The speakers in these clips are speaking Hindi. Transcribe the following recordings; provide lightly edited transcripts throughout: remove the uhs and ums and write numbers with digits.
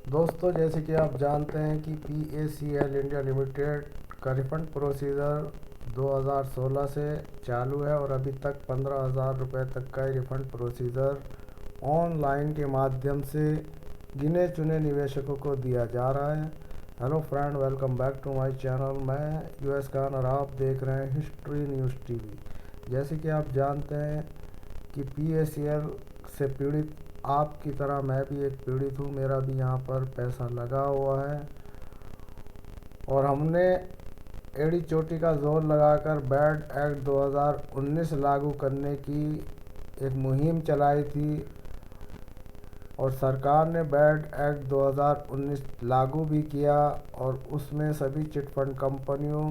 दोस्तों, जैसे कि आप जानते हैं कि PACL इंडिया लिमिटेड का रिफंड प्रोसीजर 2016 से चालू है और अभी तक 15,000 रुपये तक का रिफंड प्रोसीजर ऑनलाइन के माध्यम से गिने चुने निवेशकों को दिया जा रहा है। Hello friend, welcome back to my channel. मैं US खान और आप देख रहे हैं हिस्ट्री न्यूज़ TV। जैसे कि आप जानते हैं कि PACL से पीड़ित आपकी तरह मैं भी एक पीड़ित हूँ। मेरा भी यहाँ पर पैसा लगा हुआ है और हमने एड़ी चोटी का जोर लगाकर बैड एक्ट 2019 लागू करने की एक मुहिम चलाई थी और सरकार ने बैड एक्ट 2019 लागू भी किया और उसमें सभी चिटफंड कंपनियों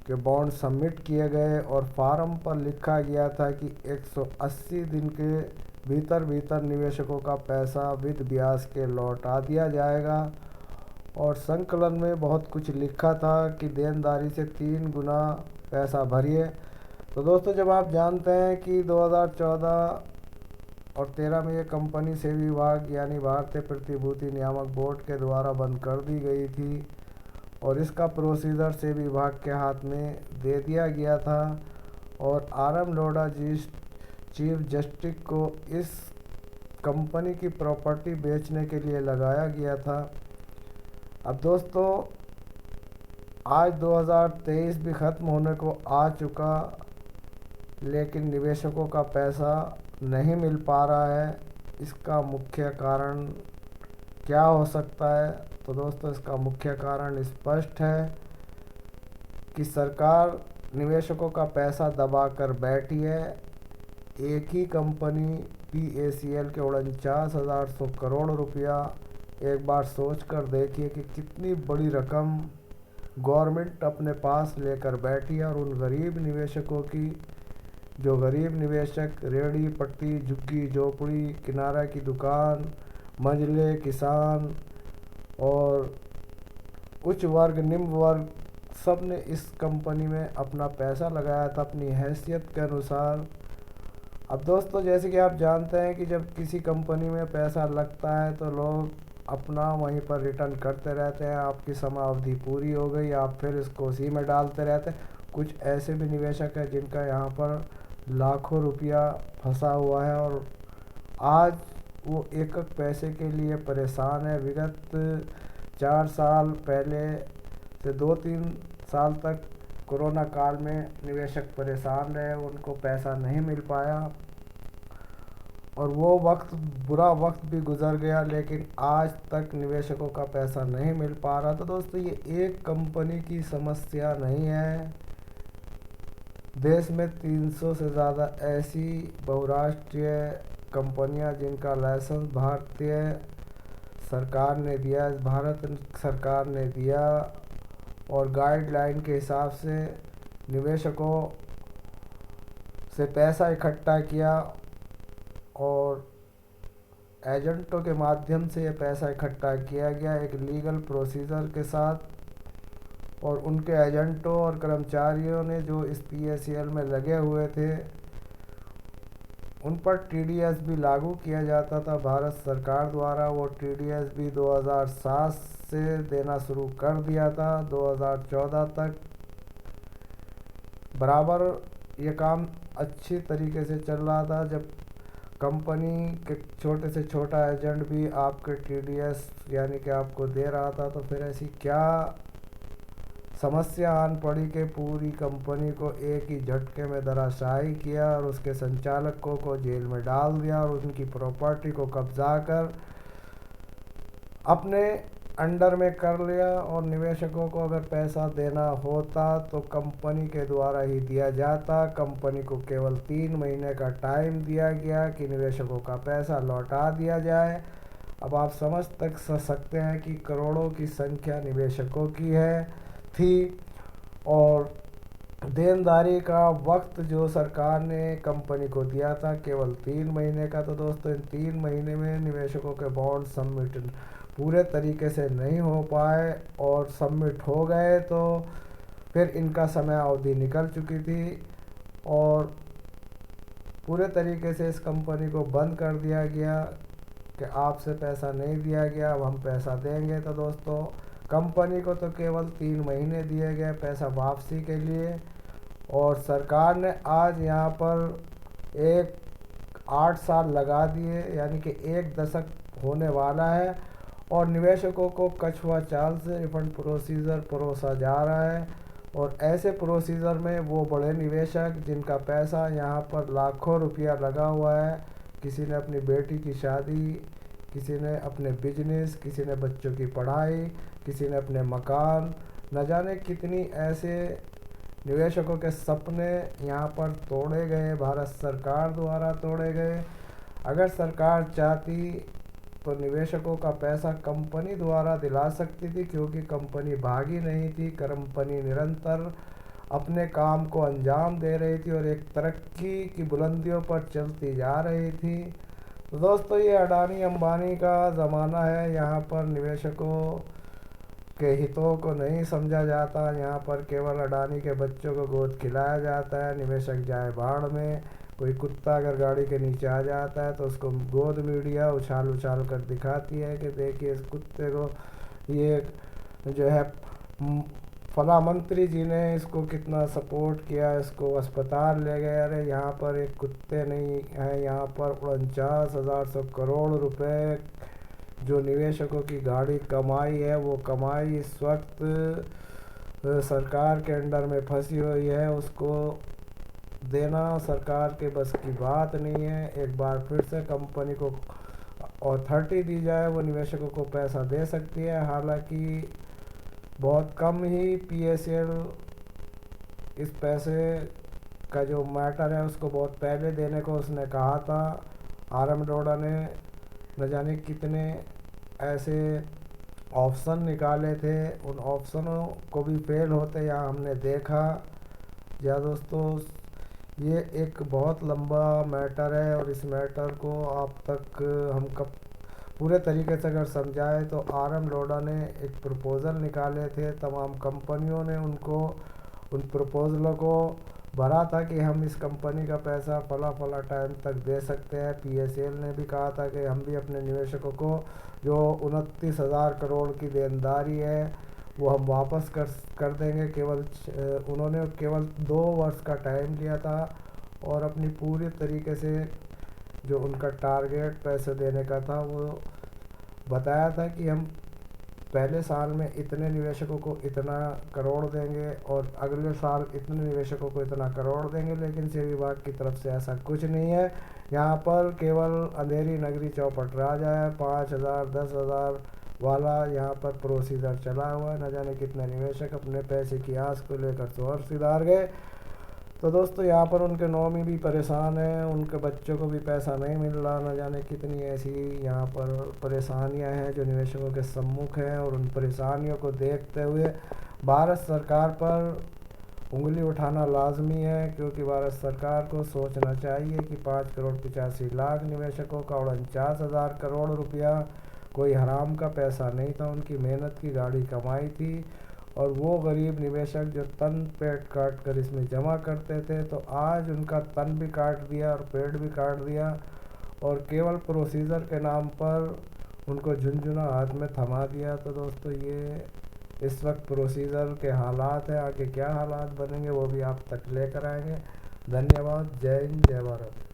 के बॉन्ड सबमिट किए गए और फार्म पर लिखा गया था कि 180 दिन के भीतर भीतर निवेशकों का पैसा विद ब्याज के लौटा दिया जाएगा। और संकलन में बहुत कुछ लिखा था कि देनदारी से 3 गुना पैसा भरिए। तो दोस्तों, जब आप जानते हैं कि 2014 और 13 में ये कंपनी सेबी विभाग यानी भारतीय प्रतिभूति नियामक बोर्ड के द्वारा बंद कर दी गई थी और इसका प्रोसीजर सेबी विभाग के हाथ में दे दिया गया था और RM लोढ़ा जी चीफ जस्टिस को इस कंपनी की प्रॉपर्टी बेचने के लिए लगाया गया था। अब दोस्तों, आज 2023 भी ख़त्म होने को आ चुका, लेकिन निवेशकों का पैसा नहीं मिल पा रहा है। इसका मुख्य कारण क्या हो सकता है? तो दोस्तों, इसका मुख्य कारण स्पष्ट है कि सरकार निवेशकों का पैसा दबा कर बैठी है। एक ही कंपनी PACL के 49,100 करोड़ रुपया, एक बार सोच कर देखिए कि कितनी बड़ी रकम गवर्नमेंट अपने पास लेकर बैठी है और उन गरीब निवेशकों की, जो गरीब निवेशक रेहड़ी पट्टी झुग्गी झोपड़ी किनारा की दुकान मंझले किसान और उच्च वर्ग निम्न वर्ग सब ने इस कंपनी में अपना पैसा लगाया था अपनी हैसियत के अनुसार। अब दोस्तों, जैसे कि आप जानते हैं कि जब किसी कंपनी में पैसा लगता है तो लोग अपना वहीं पर रिटर्न करते रहते हैं। आपकी समय अवधि पूरी हो गई, आप फिर इसको उसी में डालते रहते हैं। कुछ ऐसे भी निवेशक हैं जिनका यहाँ पर लाखों रुपया फंसा हुआ है और आज वो एक एक पैसे के लिए परेशान है। विगत 4 साल पहले से 2-3 साल तक कोरोना काल में निवेशक परेशान रहे, उनको पैसा नहीं मिल पाया और वो वक्त, बुरा वक्त भी गुजर गया, लेकिन आज तक निवेशकों का पैसा नहीं मिल पा रहा। तो दोस्तों, ये एक कंपनी की समस्या नहीं है। देश में 300 से ज़्यादा ऐसी बहुराष्ट्रीय कंपनियां जिनका लाइसेंस भारतीय सरकार ने दिया, भारत सरकार ने दिया और गाइडलाइन के हिसाब से निवेशकों से पैसा इकट्ठा किया और एजेंटों के माध्यम से ये पैसा इकट्ठा किया गया एक लीगल प्रोसीजर के साथ। और उनके एजेंटों और कर्मचारियों ने जो इस PACL में लगे हुए थे उन पर TDS भी लागू किया जाता था भारत सरकार द्वारा। वो TDS भी 2007 से देना शुरू कर दिया था। 2014 तक बराबर ये काम अच्छी तरीके से चल रहा था। जब कंपनी के छोटे से छोटा एजेंट भी आपके TDS यानी कि आपको दे रहा था, तो फिर ऐसी क्या समस्या आन पड़ी कि पूरी कंपनी को एक ही झटके में धराशायी किया और उसके संचालकों को जेल में डाल दिया और उनकी प्रॉपर्टी को कब्जा कर अपने अंडर में कर लिया। और निवेशकों को अगर पैसा देना होता तो कंपनी के द्वारा ही दिया जाता। कंपनी को केवल 3 महीने का टाइम दिया गया कि निवेशकों का पैसा लौटा दिया जाए। अब आप समझ सकते हैं कि करोड़ों की संख्या निवेशकों की थी और देनदारी का वक्त जो सरकार ने कंपनी को दिया था केवल 3 महीने का। तो दोस्तों, इन 3 महीने में निवेशकों के बॉन्ड सबमिट पूरे तरीके से नहीं हो पाए और सबमिट हो गए तो फिर इनका समय अवधि निकल चुकी थी और पूरे तरीके से इस कंपनी को बंद कर दिया गया। कि आपसे पैसा नहीं दिया गया, अब हम पैसा देंगे। तो दोस्तों कंपनी को तो केवल 3 महीने दिए गए पैसा वापसी के लिए, और सरकार ने आज यहाँ पर एक 8 साल लगा दिए, यानी कि 1 दशक होने वाला है, और निवेशकों को कछुआ चाल से रिफंड प्रोसीजर परोसा जा रहा है। और ऐसे प्रोसीजर में वो बड़े निवेशक जिनका पैसा यहाँ पर लाखों रुपया लगा हुआ है, किसी ने अपनी बेटी की शादी, किसी ने अपने बिजनेस, किसी ने बच्चों की पढ़ाई, किसी ने अपने मकान, न जाने कितनी ऐसे निवेशकों के सपने यहाँ पर तोड़े गए, भारत सरकार द्वारा तोड़े गए। अगर सरकार चाहती तो निवेशकों का पैसा कंपनी द्वारा दिला सकती थी, क्योंकि कंपनी भागी नहीं थी, कंपनी निरंतर अपने काम को अंजाम दे रही थी और एक तरक्की की बुलंदियों पर चलती जा रही थी। तो दोस्तों ये अडानी अंबानी का ज़माना है, यहाँ पर निवेशकों के हितों को नहीं समझा जाता, यहाँ पर केवल अडानी के बच्चों को गोद खिलाया जाता है। निवेशक जाए भाड़ में, कोई कुत्ता अगर गाड़ी के नीचे आ जाता है तो उसको गोद मीडिया उछाल उछाल कर दिखाती है कि देखिए इस कुत्ते को, ये जो है फला मंत्री जी ने इसको कितना सपोर्ट किया, इसको अस्पताल ले गए। अरे यहाँ पर एक कुत्ते नहीं हैं, यहाँ पर 49,000 करोड़ रुपए जो निवेशकों की गाड़ी कमाई है, वो कमाई इस वक्त सरकार के अंडर में फंसी हुई है, उसको देना सरकार के बस की बात नहीं है। एक बार फिर से कंपनी को अथॉरिटी दी जाए, वो निवेशकों को पैसा दे सकती है। हालांकि बहुत कम ही PSL इस पैसे का जो मैटर है उसको बहुत पहले देने को उसने कहा था। RM डोडा ने न जाने कितने ऐसे ऑप्शन निकाले थे, उन ऑप्शनों को भी फेल होते यहाँ हमने देखा। या दोस्तों ये एक बहुत लंबा मैटर है, और इस मैटर को आप तक हम कब पूरे तरीके से अगर समझाएं तो RM डोडा ने एक प्रपोज़ल निकाले थे, तमाम कंपनियों ने उनको उन प्रपोज़लों को भरा था कि हम इस कंपनी का पैसा फला फला टाइम तक दे सकते हैं। PSL ने भी कहा था कि हम भी अपने निवेशकों को जो 29,000 करोड़ की देनदारी है वो हम वापस कर देंगे। उन्होंने केवल 2 वर्ष का टाइम लिया था, और अपनी पूरी तरीके से जो उनका टारगेट पैसे देने का था वो बताया था कि हम पहले साल में इतने निवेशकों को इतना करोड़ देंगे और अगले साल इतने निवेशकों को इतना करोड़ देंगे। लेकिन सेबी विभाग की तरफ से ऐसा कुछ नहीं है, यहाँ पर केवल अंधेरी नगरी चौपट राजा है। 5,000 10,000 वाला यहाँ पर प्रोसीजर चला हुआ है। न जाने कितने निवेशक अपने पैसे की आस को लेकर शोर सिधार गए। तो दोस्तों यहाँ पर उनके नौमी भी परेशान हैं, उनके बच्चों को भी पैसा नहीं मिल रहा। न जाने कितनी ऐसी यहाँ पर परेशानियाँ हैं जो निवेशकों के सम्मुख हैं, और उन परेशानियों को देखते हुए भारत सरकार पर उंगली उठाना लाजमी है, क्योंकि भारत सरकार को सोचना चाहिए कि 5,85,00,000 निवेशकों का 49,000 करोड़ रुपया कोई हराम का पैसा नहीं था, उनकी मेहनत की गाड़ी कमाई थी। और वो गरीब निवेशक जो तन पेट काट कर इसमें जमा करते थे, तो आज उनका तन भी काट दिया और पेट भी काट दिया, और केवल प्रोसीजर के नाम पर उनको झुनझुना हाथ में थमा दिया। तो दोस्तों ये इस वक्त प्रोसीजर के हालात हैं, आगे क्या हालात बनेंगे वो भी आप तक लेकर आएंगे। धन्यवाद। जय हिंद, जय भारत।